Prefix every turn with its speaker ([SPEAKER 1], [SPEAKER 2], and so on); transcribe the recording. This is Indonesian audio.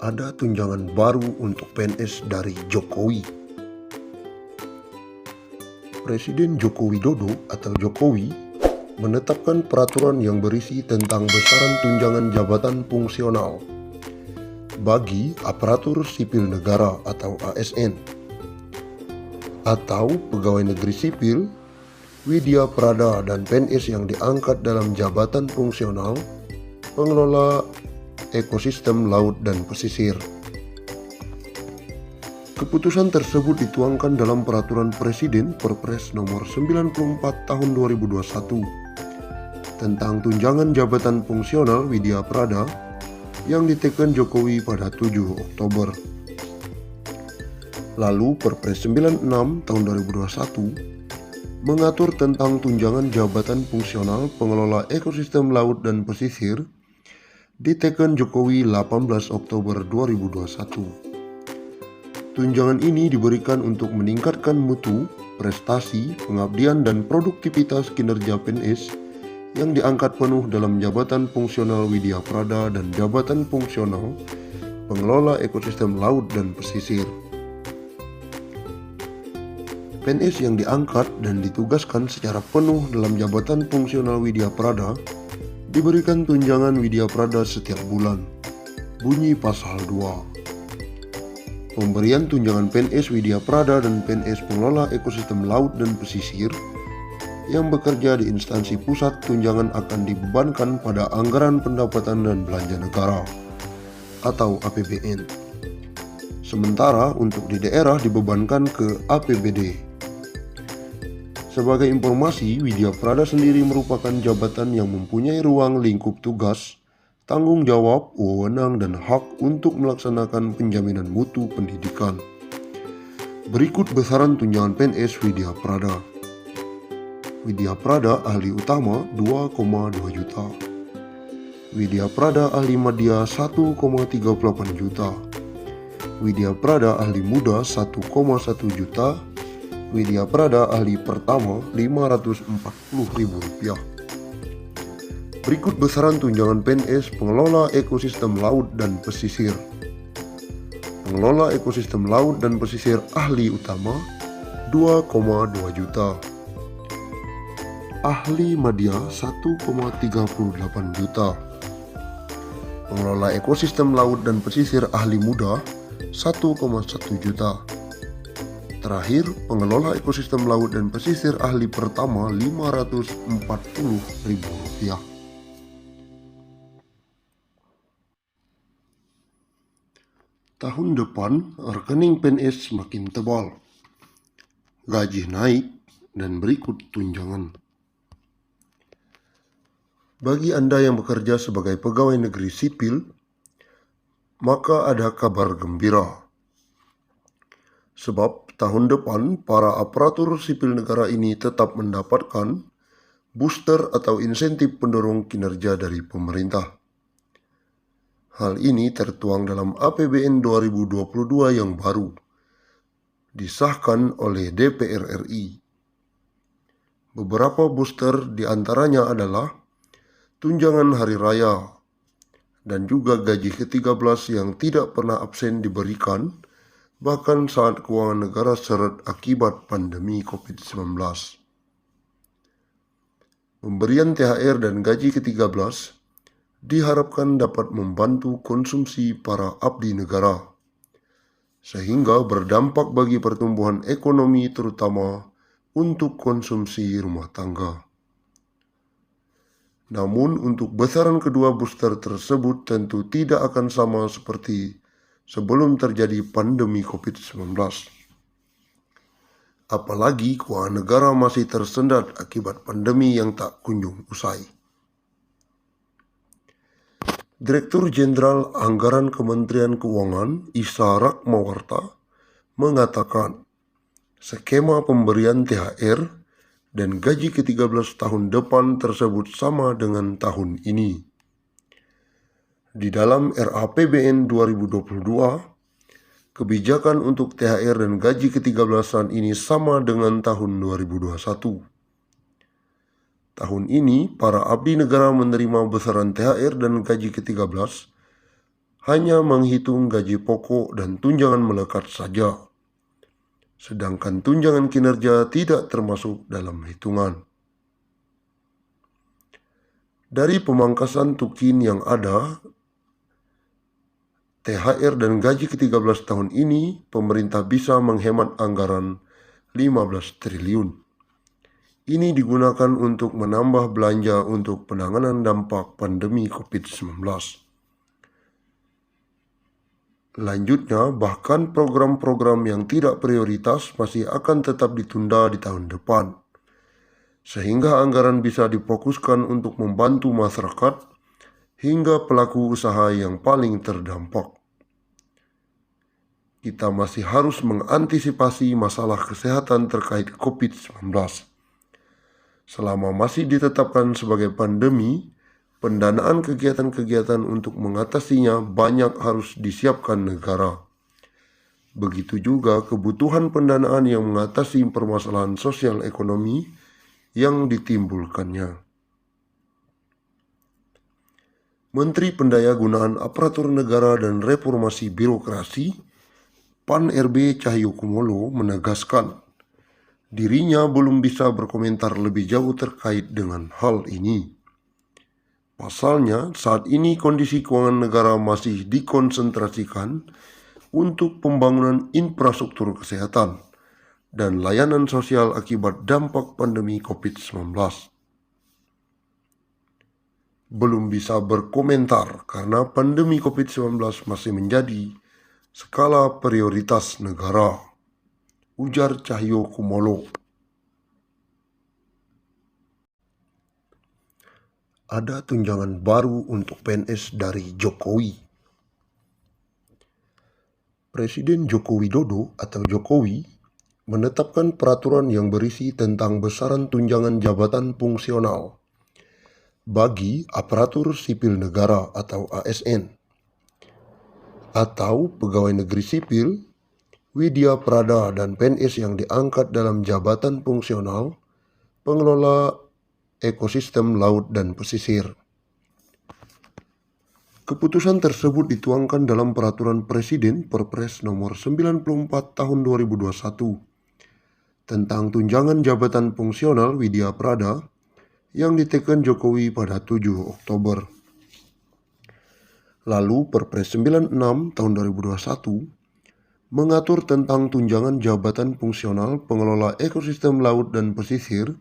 [SPEAKER 1] ada tunjangan baru untuk PNS dari Jokowi. Presiden Joko Widodo atau Jokowi menetapkan peraturan yang berisi tentang besaran tunjangan jabatan fungsional bagi aparatur sipil negara atau ASN atau pegawai negeri sipil, widya prada dan PNS yang diangkat dalam jabatan fungsional pengelola ekosistem laut dan pesisir. Keputusan tersebut dituangkan dalam Peraturan Presiden Perpres Nomor 94 Tahun 2021 tentang tunjangan jabatan fungsional widya prada yang diteken Jokowi pada 7 Oktober. Lalu Perpres 96 Tahun 2021 mengatur tentang tunjangan jabatan fungsional pengelola ekosistem laut dan pesisir diteken Jokowi 18 Oktober 2021. Tunjangan ini diberikan untuk meningkatkan mutu, prestasi, pengabdian, dan produktivitas kinerja PNS yang diangkat penuh dalam jabatan fungsional widya prada dan jabatan fungsional pengelola ekosistem laut dan pesisir. PNS yang diangkat dan ditugaskan secara penuh dalam jabatan fungsional widya prada diberikan tunjangan widya prada setiap bulan. Bunyi Pasal 2. Pemberian tunjangan PNS widya prada dan PNS pengelola ekosistem laut dan pesisir yang bekerja di instansi pusat tunjangan akan dibebankan pada anggaran pendapatan dan belanja negara atau APBN. Sementara untuk di daerah dibebankan ke APBD. Sebagai informasi, widya prada sendiri merupakan jabatan yang mempunyai ruang lingkup tugas, tanggung jawab, wewenang, dan hak untuk melaksanakan penjaminan mutu pendidikan. Berikut besaran tunjangan PNS widya prada. Widya prada ahli utama 2,2 juta. Widya prada ahli madya 1,38 juta. Widya prada ahli muda 1,1 juta. Widya prada ahli pertama Rp540.000. Berikut besaran tunjangan PNS pengelola ekosistem laut dan pesisir. Pengelola ekosistem laut dan pesisir ahli utama 2,2 juta. Ahli madya 1,38 juta. Pengelola ekosistem laut dan pesisir ahli muda 1,1 juta. Terakhir, pengelola ekosistem laut dan pesisir ahli pertama Rp540.000. Tahun depan, rekening PNS semakin tebal, gaji naik, dan berikut tunjangan. Bagi Anda yang bekerja sebagai pegawai negeri sipil, maka ada kabar gembira. Sebab tahun depan, para aparatur sipil negara ini tetap mendapatkan booster atau insentif pendorong kinerja dari pemerintah. Hal ini tertuang dalam APBN 2022 yang baru disahkan oleh DPR RI. Beberapa booster diantaranya adalah tunjangan hari raya dan juga gaji ke-13 yang tidak pernah absen diberikan bahkan saat keuangan negara seret akibat pandemi COVID-19. Pemberian THR dan gaji ke-13 diharapkan dapat membantu konsumsi para abdi negara, sehingga berdampak bagi pertumbuhan ekonomi terutama untuk konsumsi rumah tangga. Namun untuk besaran kedua booster tersebut tentu tidak akan sama seperti sebelum terjadi pandemi COVID-19. Apalagi keuangan negara masih tersendat akibat pandemi yang tak kunjung usai. Direktur Jenderal Anggaran Kementerian Keuangan Isa Ratmawarta mengatakan skema pemberian THR dan gaji ke-13 tahun depan tersebut sama dengan tahun ini. Di dalam RAPBN 2022, kebijakan untuk THR dan gaji ke-13-an ini sama dengan tahun 2021. Tahun ini, para abdi negara menerima besaran THR dan gaji ke-13 hanya menghitung gaji pokok dan tunjangan melekat saja, sedangkan tunjangan kinerja tidak termasuk dalam hitungan. Dari pemangkasan tukin yang ada, THR dan gaji ke-13 tahun ini, pemerintah bisa menghemat anggaran 15 triliun. Ini digunakan untuk menambah belanja untuk penanganan dampak pandemi COVID-19. Lanjutnya, bahkan program-program yang tidak prioritas masih akan tetap ditunda di tahun depan, sehingga anggaran bisa difokuskan untuk membantu masyarakat hingga pelaku usaha yang paling terdampak. Kita masih harus mengantisipasi masalah kesehatan terkait COVID-19. Selama masih ditetapkan sebagai pandemi, pendanaan kegiatan-kegiatan untuk mengatasinya banyak harus disiapkan negara. Begitu juga kebutuhan pendanaan yang mengatasi permasalahan sosial ekonomi yang ditimbulkannya. Menteri Pendayagunaan Aparatur Negara dan Reformasi Birokrasi, PAN RB Cahyokumolo, menegaskan dirinya belum bisa berkomentar lebih jauh terkait dengan hal ini. Pasalnya, saat ini kondisi keuangan negara masih dikonsentrasikan untuk pembangunan infrastruktur kesehatan dan layanan sosial akibat dampak pandemi COVID-19. Belum bisa berkomentar karena pandemi COVID-19 masih menjadi skala prioritas negara, ujar Cahyokumolo. Ada tunjangan baru untuk PNS dari Jokowi. Presiden Joko Widodo atau Jokowi menetapkan peraturan yang berisi tentang besaran tunjangan jabatan fungsional bagi aparatur sipil negara atau ASN atau pegawai negeri sipil, widya prada dan PNS yang diangkat dalam jabatan fungsional pengelola ekosistem laut dan pesisir. Keputusan tersebut dituangkan dalam Peraturan Presiden Perpres nomor 94 tahun 2021 tentang tunjangan jabatan fungsional widya prada yang diteken Jokowi pada 7 Oktober. Lalu Perpres 96 tahun 2021 mengatur tentang tunjangan jabatan fungsional pengelola ekosistem laut dan pesisir